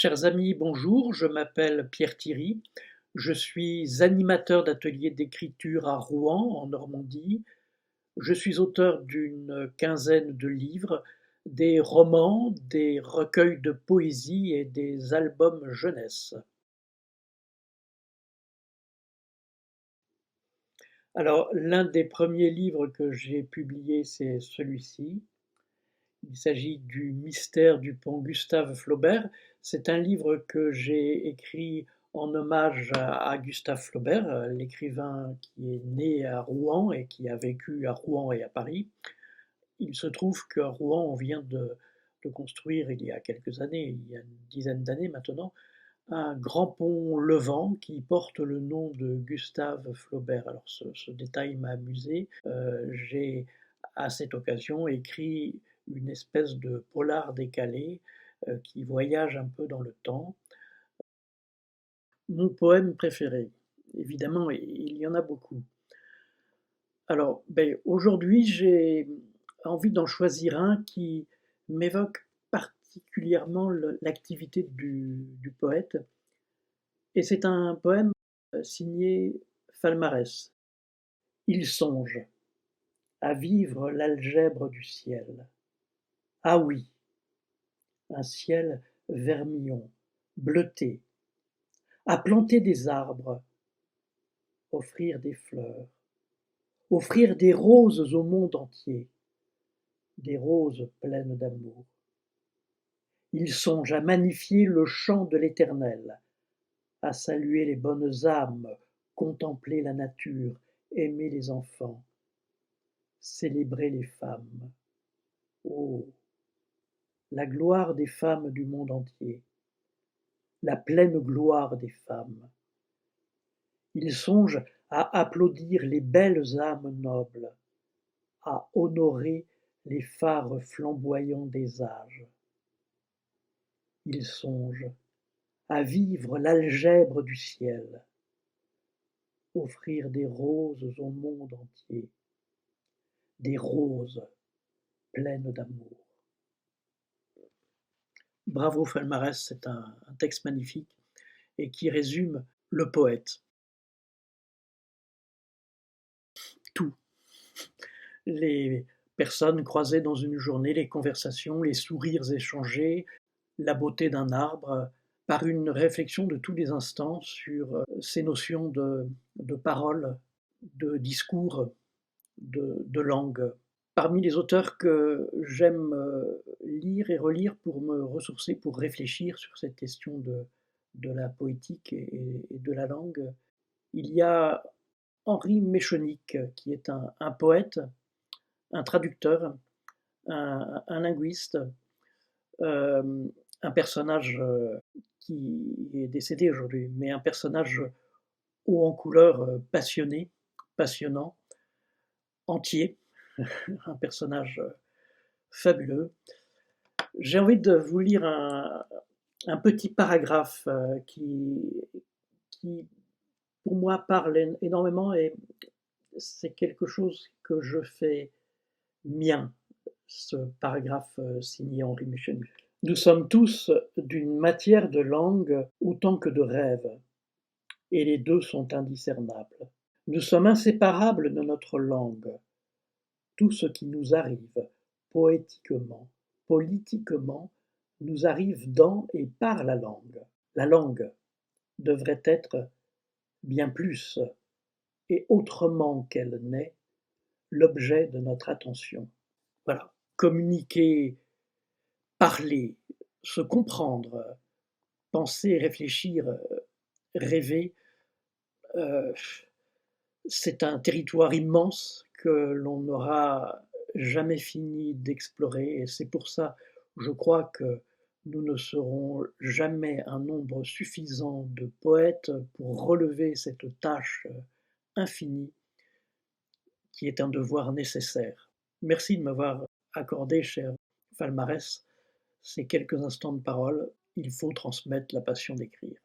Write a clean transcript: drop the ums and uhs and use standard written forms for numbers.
Chers amis, bonjour, je m'appelle Pierre Thierry, je suis animateur d'ateliers d'écriture à Rouen, en Normandie. Je suis auteur d'une quinzaine de livres, des romans, des recueils de poésie et des albums jeunesse. Alors, l'un des premiers livres que j'ai publié, c'est celui-ci. Il s'agit du Mystère du pont Gustave Flaubert. C'est un livre que j'ai écrit en hommage à Gustave Flaubert, l'écrivain qui est né à Rouen et qui a vécu à Rouen et à Paris. Il se trouve qu'à Rouen, on vient de construire, il y a quelques années, il y a une dizaine d'années maintenant, un grand pont levant qui porte le nom de Gustave Flaubert. Alors ce détail m'a amusé. J'ai à cette occasion écrit une espèce de polar décalé qui voyage un peu dans le temps. Mon poème préféré, évidemment, il y en a beaucoup. Alors, aujourd'hui, j'ai envie d'en choisir un qui m'évoque particulièrement l'activité du poète. Et c'est un poème signé Falmarès. Il songe à vivre l'algèbre du ciel. Ah oui, un ciel vermillon, bleuté, à planter des arbres, offrir des fleurs, offrir des roses au monde entier, des roses pleines d'amour. Il songe à magnifier le chant de l'Éternel, à saluer les bonnes âmes, contempler la nature, aimer les enfants, célébrer les femmes. Oh, la gloire des femmes du monde entier, la pleine gloire des femmes. Il songe à applaudir les belles âmes nobles, à honorer les phares flamboyants des âges. Il songe à vivre l'algèbre du ciel, offrir des roses au monde entier, des roses pleines d'amour. Bravo Falmarès, c'est un texte magnifique et qui résume le poète. Tout. Les personnes croisées dans une journée, les conversations, les sourires échangés, la beauté d'un arbre, par une réflexion de tous les instants sur ces notions de parole, de discours, de langue. Parmi les auteurs que j'aime lire et relire pour me ressourcer, pour réfléchir sur cette question de la poétique et de la langue, il y a Henri Méchonic, qui est un poète, un traducteur, un linguiste, un personnage qui est décédé aujourd'hui, mais un personnage haut en couleur, passionné, passionnant, entier, un personnage fabuleux. J'ai envie de vous lire un petit paragraphe qui, pour moi, parle énormément et c'est quelque chose que je fais mien, ce paragraphe signé Henri Méchonic. Nous sommes tous d'une matière de langue autant que de rêve, et les deux sont indiscernables. Nous sommes inséparables de notre langue. Tout ce qui nous arrive, poétiquement, politiquement, nous arrive dans et par la langue. La langue devrait être bien plus et autrement qu'elle n'est l'objet de notre attention. Voilà, communiquer, parler, se comprendre, penser, réfléchir, rêver, euh, c'est un territoire immense que l'on n'aura jamais fini d'explorer et c'est pour ça, je crois que nous ne serons jamais un nombre suffisant de poètes pour relever cette tâche infinie qui est un devoir nécessaire. Merci de m'avoir accordé, cher Falmarès, ces quelques instants de parole. Il faut transmettre la passion d'écrire.